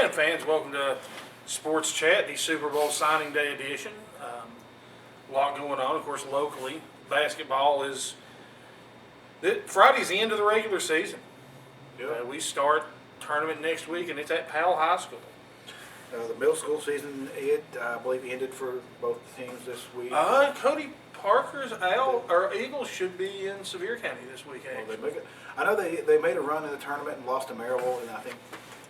again, fans, welcome to Sports Chat, the Super Bowl signing day edition. A lot going on, of course, locally. Basketball is Friday's the end of the regular season. Yep. We start tournament next week, and it's at Powell High School. The middle school season, I believe, ended for both teams this week. Cody Parker's Eagles should be in Sevier County this week. Actually, I know they made a run in the tournament and lost to Maryville, and I think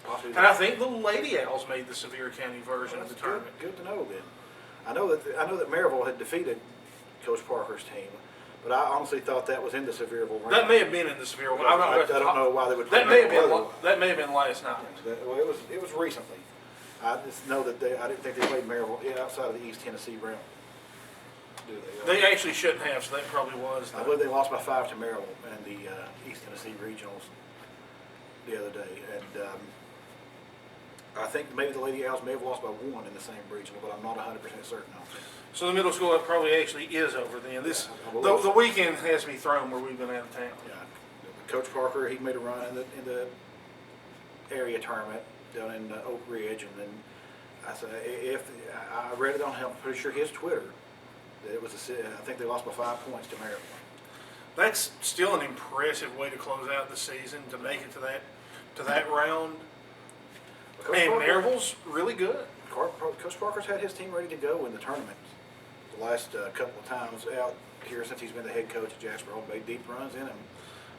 possibly. And I think the Lady Owls made the Sevier County version of the tournament. Good to know then. I know that Maryville had defeated Coach Parker's team, but I honestly thought that was in the Sevierville round. That may have been in the Sevierville. I don't know why they would. That may have been last night. Well, it was recently. I just know that I didn't think they played Maryville outside of the East Tennessee round. They actually shouldn't have, so that probably was. I believe they lost by 5 to Maryville in the East Tennessee regionals the other day, and I think maybe the Lady Owls may have lost by 1 in the same regional, but I'm not 100% certain on that. So the middle school that probably actually is over then. The weekend has me thrown where we've been out of town. Yeah, Coach Parker, he made a run in the area tournament down in Oak Ridge, and then I read it on him, I'm pretty sure his Twitter, that it was I think they lost by 5 points to Maryville. That's still an impressive way to close out the season, to make it to that round. And Maryville's really good. Coach Parker's had his team ready to go in the tournament the last couple of times out here since he's been the head coach at Jasper. Made deep runs in him.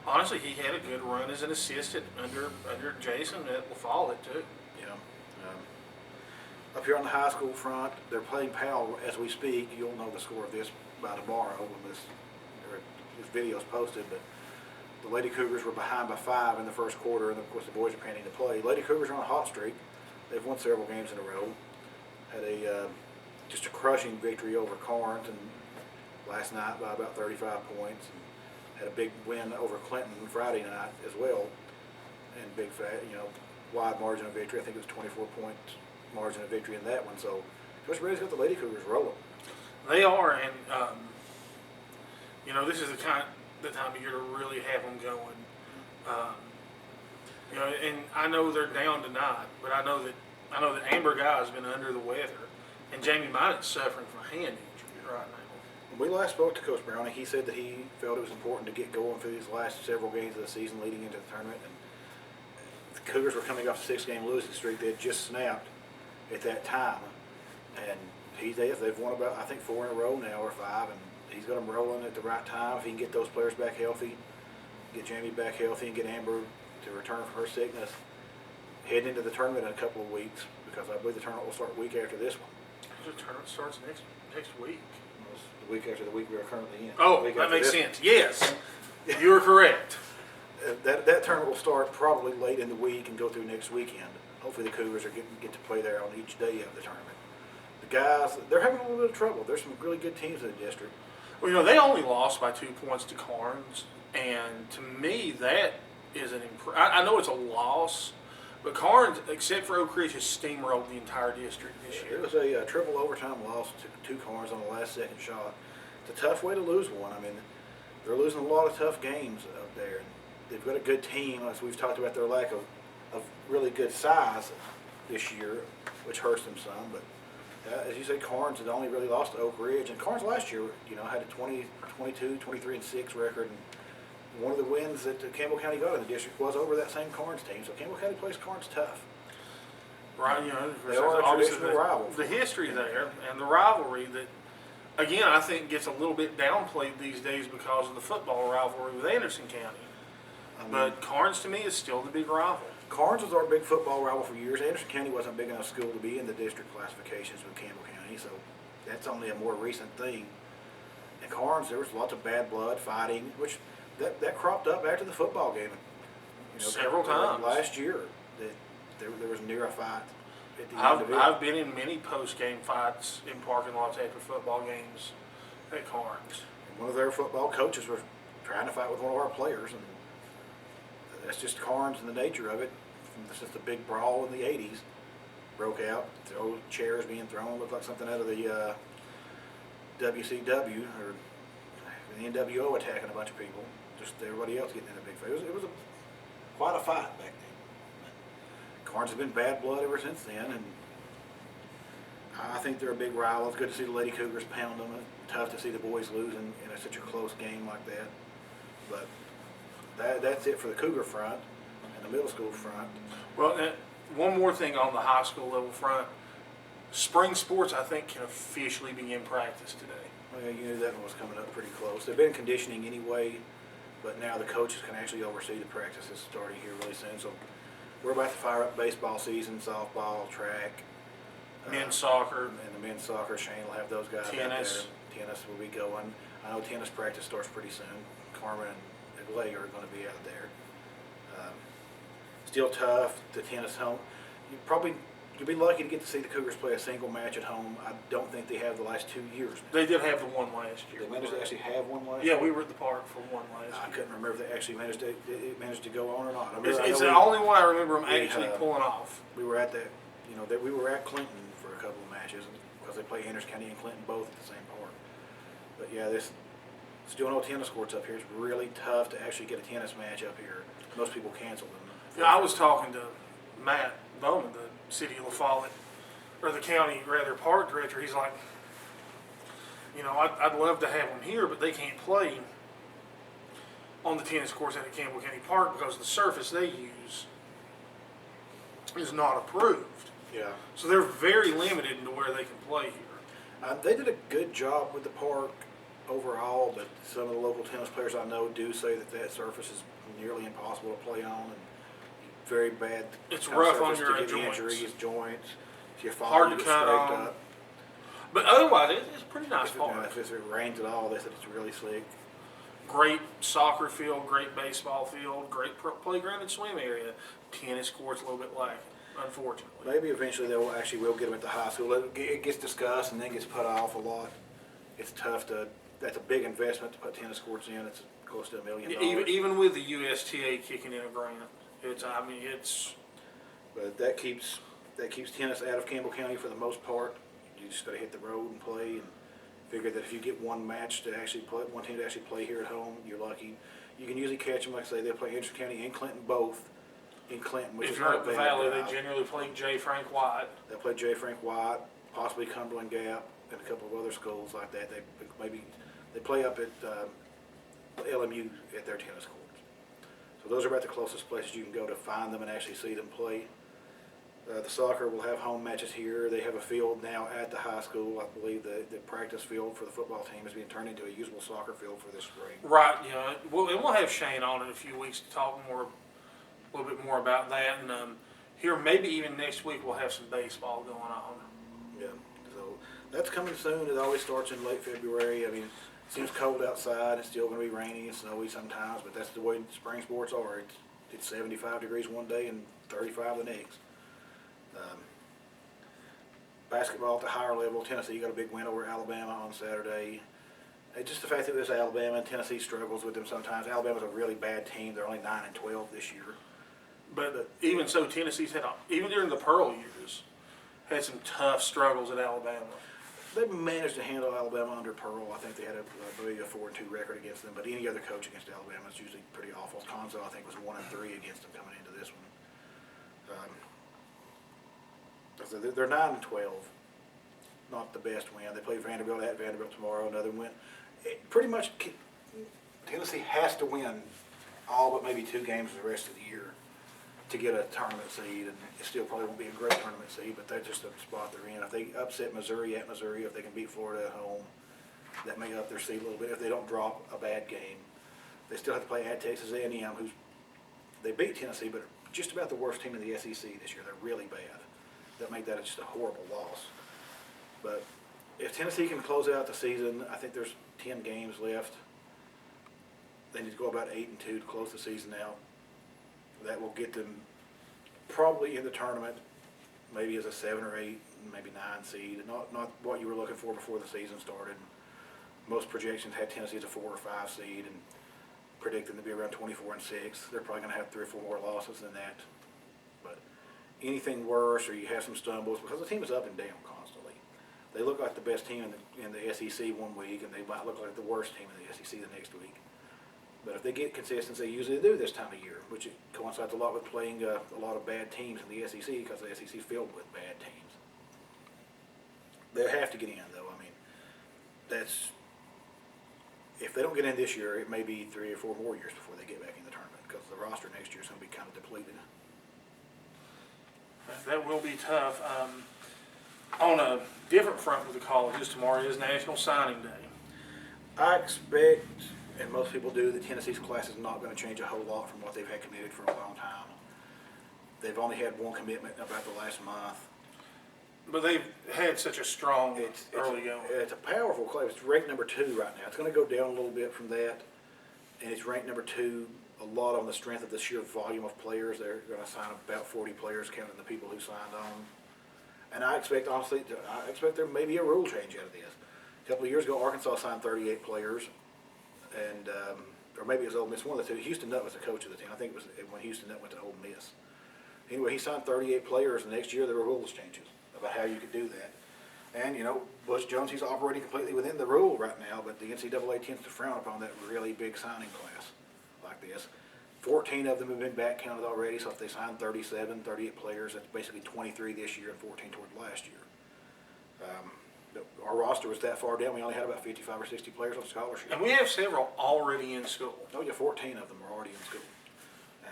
Honestly, he had a good run as an assistant under Jason at La Follette too. Yeah. Up here on the high school front, they're playing Powell as we speak. You'll know the score of this by tomorrow when this video is posted. But the Lady Cougars were behind by 5 in the first quarter, and of course the boys are panting to play. Lady Cougars are on a hot streak. They've won several games in a row. Had just a crushing victory over Corinth and last night by about 35 points. And had a big win over Clinton Friday night as well, and big wide margin of victory. I think it was 24 points margin of victory in that one. So Coach Brady's got the Lady Cougars rolling. They are, and this is the time of year to really have them going. And I know they're down tonight, but I know that Amber Guy has been under the weather, and Jamie Minot's suffering from a hand injury right now. When we last spoke to Coach Browning, he said that he felt it was important to get going for these last several games of the season leading into the tournament. And the Cougars were coming off a 6-game losing streak. They had just snapped at that time, and they've won about, I think, 4 in a row now, or 5, and he's got them rolling at the right time. If he can get those players back healthy, get Jamie back healthy, and get Amber to return from her sickness, heading into the tournament in a couple of weeks, because I believe the tournament will start a week after this one. The tournament starts next week. The week after the week we are currently in. Oh, that makes sense. Yes, you are correct. That tournament will start probably late in the week and go through next weekend. Hopefully the Cougars are get to play there on each day of the tournament. The guys, they're having a little bit of trouble. There's some really good teams in the district. Well, they only lost by 2 points to Carnes, and to me that is I know it's a loss, but Carnes, except for Oak Ridge, has steamrolled the entire district this year. It was a triple overtime loss to Carnes on the last-second shot. It's a tough way to lose one. I mean, they're losing a lot of tough games up there. They've got a good team, as we've talked about their lack of really good size this year, which hurts them some. But as you say, Carnes had only really lost to Oak Ridge, and Carnes last year, had a 22, 23-6 record. And one of the wins that Campbell County got in the district was over that same Carnes team. So Campbell County plays Carnes tough. Right, they are a traditional rival. The history there and the rivalry that, again, I think gets a little bit downplayed these days because of the football rivalry with Anderson County. But Carnes, to me, is still the big rival. Carnes was our big football rival for years. Anderson County wasn't a big enough school to be in the district classifications with Campbell County, so that's only a more recent thing. In Carnes, there was lots of bad blood, fighting, which that cropped up after the football game. Several times. Last year, there was near a fight at the end of it. I've been in many post-game fights in parking lots after football games at Carnes. And one of their football coaches was trying to fight with one of our players, and that's just Carnes and the nature of it. Since the big brawl in the 80s broke out, chairs being thrown, looked like something out of the WCW or the NWO attacking a bunch of people. Just everybody else getting in a big fight. It was quite a fight back then. Carnes have been bad blood ever since then, and I think they're a big rival. It's good to see the Lady Cougars pound them. It's tough to see the boys lose in such a close game like that. But that's it for the Cougar front and the middle school front. Well, one more thing on the high school level front. Spring sports, I think, can officially begin practice today. Well, you knew that one was coming up pretty close. They've been conditioning anyway, but now the coaches can actually oversee the practices starting here really soon. So we're about to fire up baseball season, softball, track. Men's soccer. And the men's soccer, Shane will have those guys out Tennis. there. Tennis will be going. I know tennis practice starts pretty soon. Carmen and Lay are going to be out there. Still tough, the tennis home. You'll be lucky to get to see the Cougars play a single match at home. I don't think they have the last 2 years. They did have the one last year. They managed to actually have one last year? Yeah, we were at the park for one last I year. couldn't remember if they actually managed to go on or not. It's the only one I remember them actually pulling off. We were at that, we were at Clinton for a couple of matches because they play Anderson County and Clinton both at the same park. But yeah, there's still no tennis courts up here. It's really tough to actually get a tennis match up here. Most people cancel them. Yeah, I was talking to Matt Bowman, the city of La Follette, or the county rather park director. He's like, I'd love to have them here, but they can't play on the tennis courts at Campbell County Park because the surface they use is not approved. Yeah. So they're very limited into where they can play here. They did a good job with the park overall, but some of the local tennis players I know do say that surface is nearly impossible to play on and very bad. It's kind of rough on surface your to get joints. Injuries, joints. If you fall, Hard you to get cut scraped on. up. But otherwise, it's a pretty nice If park. it rains at all, they said it's really slick. Great soccer field, great baseball field, great playground and swim area. Tennis courts a little bit lacking, unfortunately. Maybe eventually will get them at the high school. It gets discussed and then gets put off a lot. It's tough that's a big investment to put tennis courts in. It's close to $1 million. Even with the USTA kicking in a grant, it's. But that keeps tennis out of Campbell County for the most part. You just got to hit the road and play, and figure that if you get one match to actually play, one team to actually play here at home, you're lucky. You can usually catch them. Like I say, they play Anderson County and Clinton both. In Clinton, which If is you're not up a the bad valley, drive. they generally play J. Frank White. They play J. Frank White, possibly Cumberland Gap, and a couple of other schools like that. They play up at LMU at their tennis courts. So those are about the closest places you can go to find them and actually see them play. The soccer will have home matches here. They have a field now at the high school. I believe the practice field for the football team is being turned into a usable soccer field for this spring. Right. We'll have Shane on in a few weeks to talk a little bit more about that, and here maybe even next week we'll have some baseball going on. Yeah. So that's coming soon. It always starts in late February. I mean, it seems cold outside. It's still going to be rainy and snowy sometimes, but that's the way spring sports are. It's 75 degrees one day and 35 the next. Basketball at the higher level, Tennessee got a big win over Alabama on Saturday. Just the fact that there's Alabama and Tennessee struggles with them sometimes. Alabama's a really bad team. They're only 9-12 this year. But even so, Tennessee's even during the Pearl years, had some tough struggles at Alabama. They've managed to handle Alabama under Pearl. I think they had maybe a 4-2 record against them, but any other coach against Alabama is usually pretty awful. Conzo, I think, was 1-3 against them coming into this one. So they're 9-12. Not the best win. They play Vanderbilt at Vanderbilt tomorrow. Another win. Pretty much, Tennessee has to win all but maybe 2 games the rest of the year to get a tournament seed, and it still probably won't be a great tournament seed, but that's just the spot they're in. If they upset Missouri at Missouri, if they can beat Florida at home, that may up their seed a little bit. If they don't drop a bad game, they still have to play at Texas A&M, they beat Tennessee, but just about the worst team in the SEC this year. They're really bad. That make that just a horrible loss. But if Tennessee can close out the season, I think there's 10 games left. They need to go about 8-2 to close the season out. That will get them probably in the tournament, maybe as a 7 or 8, maybe 9 seed. Not what you were looking for before the season started. Most projections had Tennessee as a 4 or 5 seed and predict them to be around 24-6. They're probably going to have 3 or 4 more losses than that. But anything worse, or you have some stumbles, because the team is up and down constantly. They look like the best team in the SEC one week, and they might look like the worst team in the SEC the next week. But if they get consistency, they usually do this time of year, which it coincides a lot with playing a lot of bad teams in the SEC because the SEC is filled with bad teams. They have to get in, though. I mean, that's if they don't get in this year, it may be 3 or 4 more years before they get back in the tournament because the roster next year is going to be kind of depleted. That will be tough. On a different front with the colleges, tomorrow is National Signing Day. I expect, and most people do, that Tennessee's class is not going to change a whole lot from what they've had committed for a long time. They've only had one commitment about the last month. But they've had such a strong early going. It's a powerful class. It's ranked number 2 right now. It's going to go down a little bit from that, and it's ranked number 2 a lot on the strength of the sheer volume of players. They're going to sign about 40 players, counting the people who signed on. And I expect, honestly, there may be a rule change out of this. A couple of years ago, Arkansas signed 38 players, and or maybe it was Ole Miss, one of the two. Houston Nutt was the coach of the team. I think it was when Houston Nutt went to Ole Miss. Anyway, he signed 38 players, and next year there were rules changes about how you could do that. And, you know, Butch Jones, he's operating completely within the rule right now, but the NCAA tends to frown upon that really big signing class like this. 14 of them have been back counted already, so if they sign 38 players, that's basically 23 this year and 14 toward last year. Our roster was that far down, we only had about 55 or 60 players on scholarship. And we have several already in school. Oh yeah, 14 of them are already in school.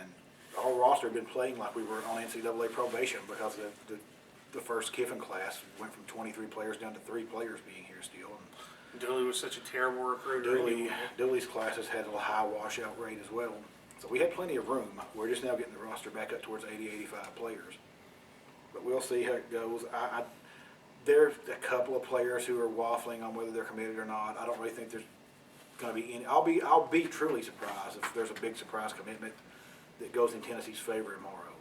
And our roster had been playing like we were on NCAA probation because the first Kiffin class went from 23 players down to 3 players being here still. And Dooley was such a terrible recruiter. Dooley's classes had a high washout rate as well. So we had plenty of room. We're just now getting the roster back up towards 80, 85 players. But we'll see how it goes. There's a couple of players who are waffling on whether they're committed or not. I don't really think there's going to be any. I'll be truly surprised if there's a big surprise commitment that goes in Tennessee's favor tomorrow,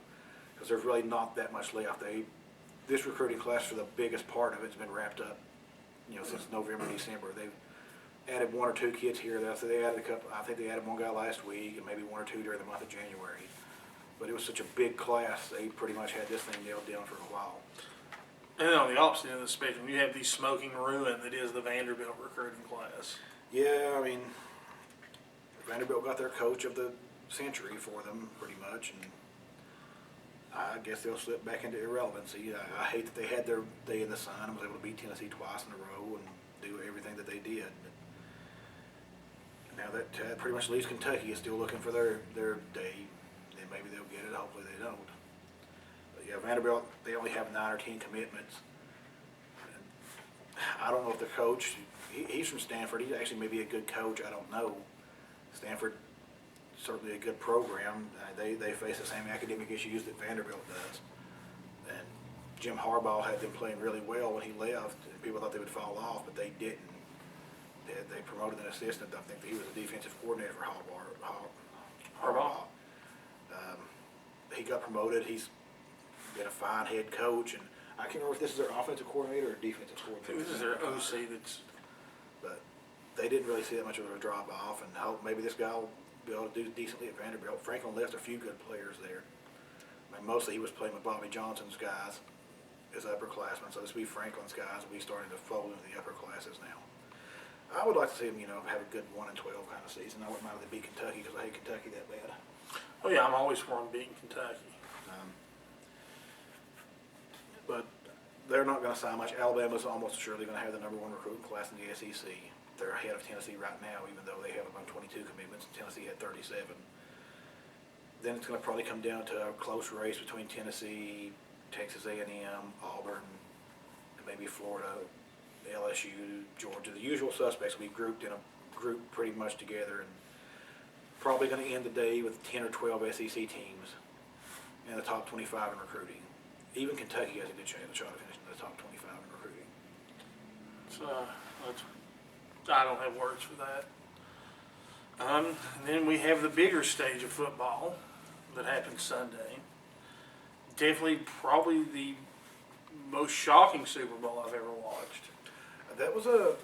because there's really not that much left. This recruiting class, for the biggest part of it, has been wrapped up, since November, December. They've added 1 or 2 kids here. So they added a couple. I think they added 1 guy last week, and maybe 1 or 2 during the month of January. But it was such a big class, they pretty much had this thing nailed down for a while. And then on the opposite end of the spectrum, you have the smoking ruin that is the Vanderbilt recruiting class. Yeah, I mean, Vanderbilt got their coach of the century for them, pretty much, and I guess they'll slip back into irrelevancy. I hate that they had their day in the sun and was able to beat Tennessee twice in a row and do everything that they did. But now that pretty much leaves Kentucky is still looking for their day. And maybe they'll get it. Hopefully they don't. But yeah, Vanderbilt, they only have 9 or 10 commitments. And I don't know if the coach, he's from Stanford. He actually may be a good coach. I don't know. Stanford, certainly a good program. They face the same academic issues that Vanderbilt does. And Jim Harbaugh had them playing really well when he left, and people thought they would fall off, but they didn't. They promoted an assistant. I think that he was a defensive coordinator for Harbaugh. He got promoted. He's been a fine head coach, and I can't remember if this is their offensive coordinator or defensive coordinator. This is their OC. But they didn't really see that much of a drop off, and hope maybe this guy will be able to do decently at Vanderbilt. Franklin left a few good players there. I mean, mostly he was playing with Bobby Johnson's guys as upperclassmen, so this will be Franklin's guys will be starting to fold into the upper classes now. I would like to see him, have a good 1-12 kind of season. I wouldn't mind if they beat Kentucky because I hate Kentucky that bad. Oh yeah, I'm always for them beating Kentucky. But they're not going to sign much. Alabama's almost surely going to have the #1 recruiting class in the SEC. They're ahead of Tennessee right now, even though they have about 22 commitments, and Tennessee had 37. Then it's going to probably come down to a close race between Tennessee, Texas A&M, Auburn, and maybe Florida, LSU, Georgia. The usual suspects will be grouped in a group pretty much together, and probably going to end the day with 10 or 12 SEC teams in the top 25 in recruiting. Even Kentucky has a good shot of finishing in the top 25 in recruiting. I don't have words for that. And then we have the bigger stage of football that happens Sunday. Definitely probably the most shocking Super Bowl I've ever watched. That was a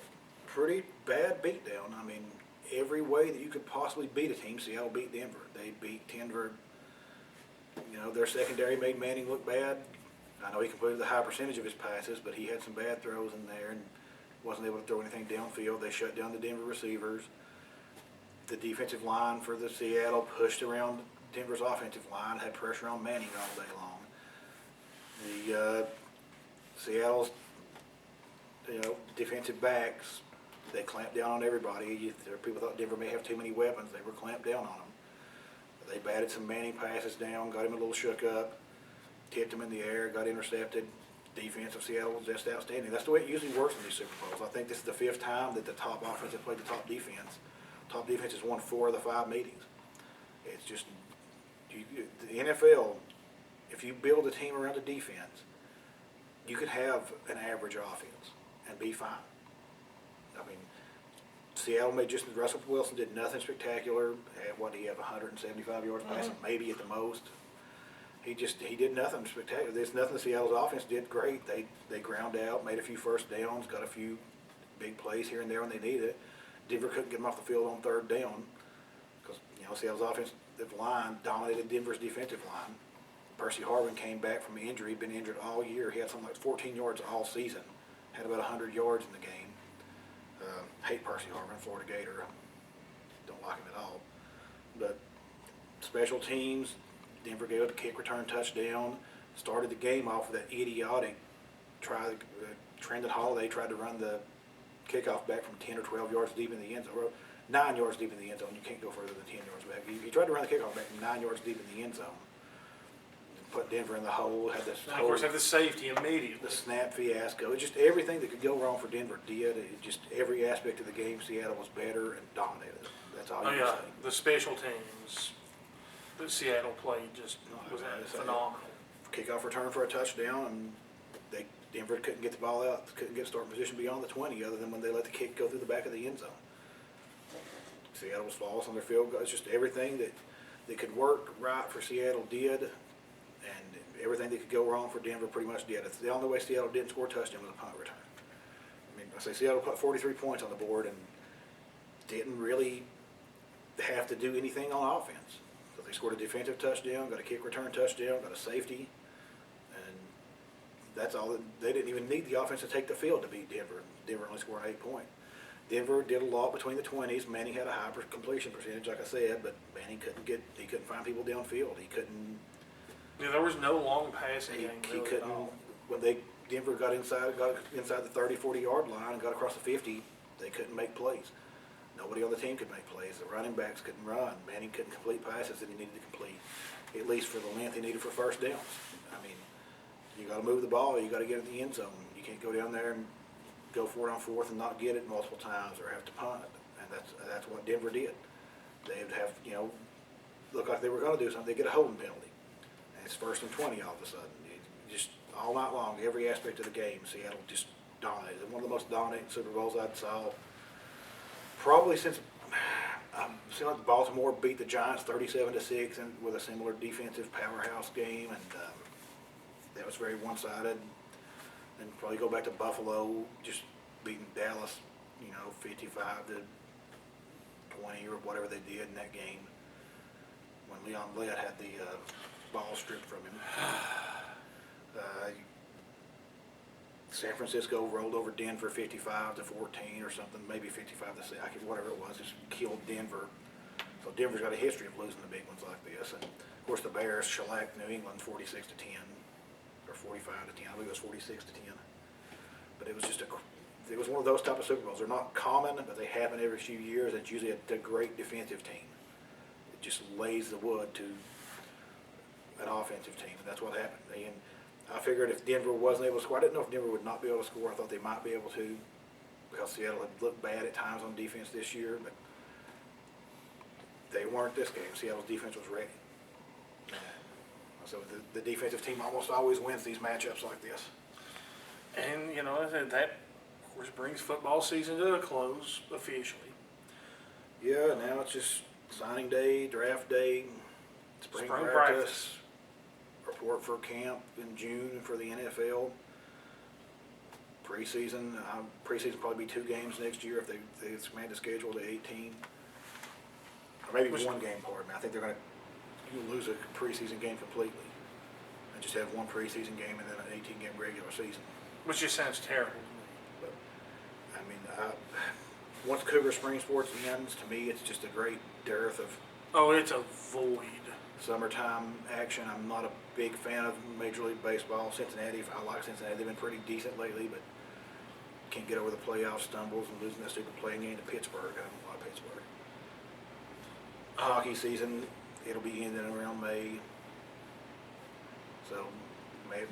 pretty bad beatdown. I mean, every way that you could possibly beat a team, Seattle beat Denver. They beat Denver. Their secondary made Manning look bad. I know he completed the high percentage of his passes, but he had some bad throws in there and wasn't able to throw anything downfield. They shut down the Denver receivers. the defensive line for the Seattle pushed around Denver's offensive line, had pressure on Manning all day long. The Seattle's defensive backs, they clamped down on everybody. People thought Denver may have too many weapons. They were clamped down on them. They batted some Manning passes down, got him a little shook up, tipped him in the air, got intercepted. Defense of Seattle was just outstanding. That's the way it usually works in these Super Bowls. I think this is the 5th time that the top offense has played the top defense. Top defense has won 4 of the 5 meetings. It's just, the NFL, if you build a team around a defense, you could have an average offense and be fine. I mean, Seattle made just, Russell Wilson did nothing spectacular. What did he have, 175 yards passing, maybe at the most. He did nothing spectacular. There's nothing Seattle's offense did great. They ground out, made a few first downs, got a few big plays here and there when they needed it. Denver couldn't get them off the field on 3rd down because, Seattle's offensive line dominated Denver's defensive line. Percy Harvin came back from injury, been injured all year. He had something like 14 yards all season, had about 100 yards in the game. Hate Percy Harvin, Florida Gator. Don't like him at all. But special teams, Denver gave up a kick return touchdown, started the game off with that idiotic Trendon Holiday tried to run the kickoff back from 10 or 12 yards deep in the end zone, or 9 yards deep in the end zone. You can't go further than 10 yards back. He tried to run the kickoff back from 9 yards deep in the end zone. Put Denver in the hole, had this And of course, have the safety immediately. the snap fiasco. Just everything that could go wrong for Denver did. Just every aspect of the game, Seattle was better and dominated. That's all you can say. The special teams that Seattle played just was phenomenal. Kickoff return for a touchdown, and Denver couldn't get the ball out, couldn't get starting position beyond the 20, other than when they let the kick go through the back of the end zone. Seattle was flawless on their field goal. It's just everything that could work right for Seattle did, and everything that could go wrong for Denver pretty much did. It's the only way Seattle didn't score a touchdown was a punt return. I mean, I say Seattle put 43 points on the board and didn't really have to do anything on offense. So they scored a defensive touchdown, got a kick return touchdown, got a safety, and that's all. They didn't even need the offense to take the field to beat Denver. Denver only scored 8 points. Denver did a lot between the 20s. Manning had a high completion percentage, like I said, but Manning couldn't find people downfield. He couldn't. Yeah, there was no long passing game He really couldn't. at all. When Denver got inside the 30, 40-yard line and got across the 50, they couldn't make plays. Nobody on the team could make plays. The running backs couldn't run. Manning couldn't complete passes that he needed to complete, at least for the length he needed for first downs. I mean, you got to move the ball. You got to get it in the end zone. You can't go down there and go for it on 4th and not get it multiple times or have to punt. And that's what Denver did. They would have, look like they were going to do something. They get a holding penalty. And it's 1st and 20 all of a sudden. Just all night long, every aspect of the game, Seattle just dominated. One of the most dominating Super Bowls I saw probably since like Baltimore beat the Giants 37-6 and with a similar defensive powerhouse game, and that was very one-sided. And probably go back to Buffalo just beating Dallas, 55-20 or whatever they did in that game when Leon Lett had the ball stripped from him. San Francisco rolled over Denver 55-14 or something, maybe 55-6, whatever it was, just killed Denver. So Denver's got a history of losing the big ones like this. And of course the Bears shellacked New England 46-10 or 45-10. I believe it was 46-10. But it was just it was one of those type of Super Bowls. They're not common, but they happen every few years. It's usually a great defensive team. It just lays the wood to an offensive team, and that's what happened. And I figured if Denver wasn't able to score, I didn't know if Denver would not be able to score. I thought they might be able to, because Seattle had looked bad at times on defense this year, but they weren't this game. Seattle's defense was ready. So the defensive team almost always wins these matchups like this. And, that, of course, brings football season to a close officially. Yeah, now it's just signing day, draft day, spring practice, report for camp in June for the NFL. Preseason, preseason probably be 2 games next year if they expand the schedule to 18. Or maybe one game, pardon me. I think they're going to lose a preseason game completely and just have one preseason game and then an 18-game regular season. Which just sounds terrible to me. But, I mean, once Cougar spring sports ends, to me, it's just a great dearth of Oh, it's a void. summertime action. I'm not a big fan of Major League Baseball. Cincinnati, I like Cincinnati. They've been pretty decent lately, but can't get over the playoff stumbles and losing that stupid playing game to Pittsburgh. I don't like Pittsburgh. Hockey season, it'll be ending around May. So, May,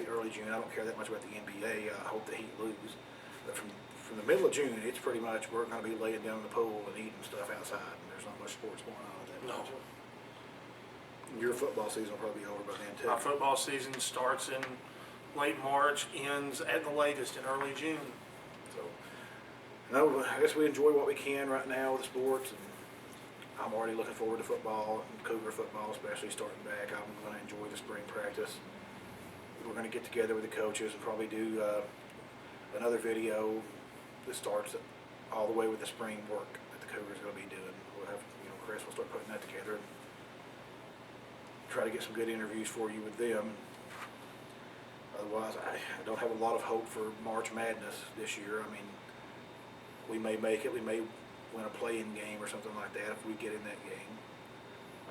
early June. I don't care that much about the NBA. I hope the Heat lose. But from the middle of June, it's pretty much we're going to be laying down in the pool and eating stuff outside. And there's not much sports going on at that No. point. Your football season will probably be over by then, too. My football season starts in late March, ends at the latest in early June. So, no, I guess we enjoy what we can right now with the sports, and I'm already looking forward to football, and Cougar football especially starting back. I'm going to enjoy the spring practice. We're going to get together with the coaches and probably do another video that starts all the way with the spring work that the Cougars are going to be doing. We'll have, Chris will start putting that together and try to get some good interviews for you with them. Otherwise, I don't have a lot of hope for March Madness this year. I mean, we may make it. We may win a play-in game or something like that if we get in that game.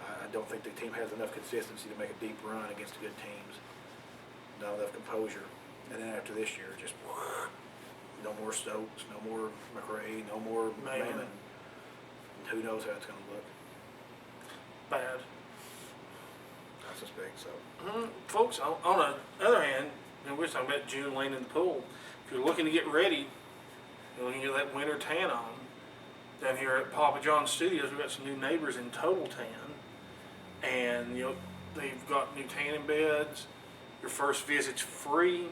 I don't think the team has enough consistency to make a deep run against good teams. Not enough composure. And then after this year, just no more Stokes, no more McRae, no more Mammon. And who knows how it's going to look. Bad. I suspect so. Folks, on the other hand, we're talking about June laying in the pool. If you're looking to get ready, you're looking to get that winter tan on, down here at Papa John's Studios, we've got some new neighbors in Total Tan. And, they've got new tanning beds. Your first visit's free.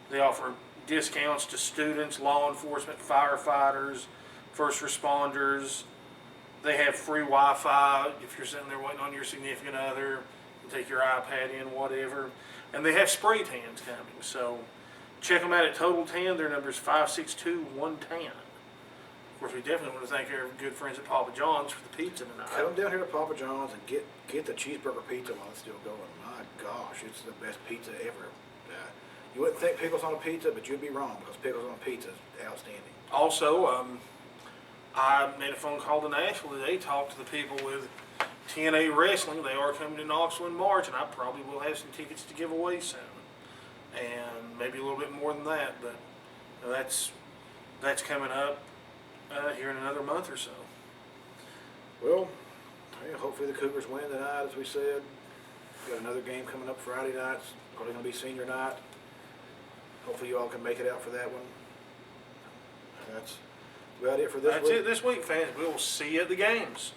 They offer discounts to students, law enforcement, firefighters, first responders. They have free Wi-Fi if you're sitting there waiting on your significant other. You take your iPad in, whatever. And they have spray tans coming. So check them out at Total Tan. Their number is 562-1tan. Of course, we definitely want to thank our good friends at Papa John's for the pizza tonight. Come down here to Papa John's and get the cheeseburger pizza while it's still going. My gosh, it's the best pizza ever. You wouldn't think pickles on a pizza, but you'd be wrong because pickles on a pizza is outstanding. Also, I made a phone call to Nashville today, talked to the people with TNA Wrestling. They are coming to Knoxville in March, and I probably will have some tickets to give away soon. And maybe a little bit more than that, but that's coming up here in another month or so. Well, hey, hopefully the Cougars win tonight, as we said. Got another game coming up Friday night. It's probably going to be senior night. Hopefully you all can make it out for that one. That's about it for this week. That's it this week, fans. We will see you at the games.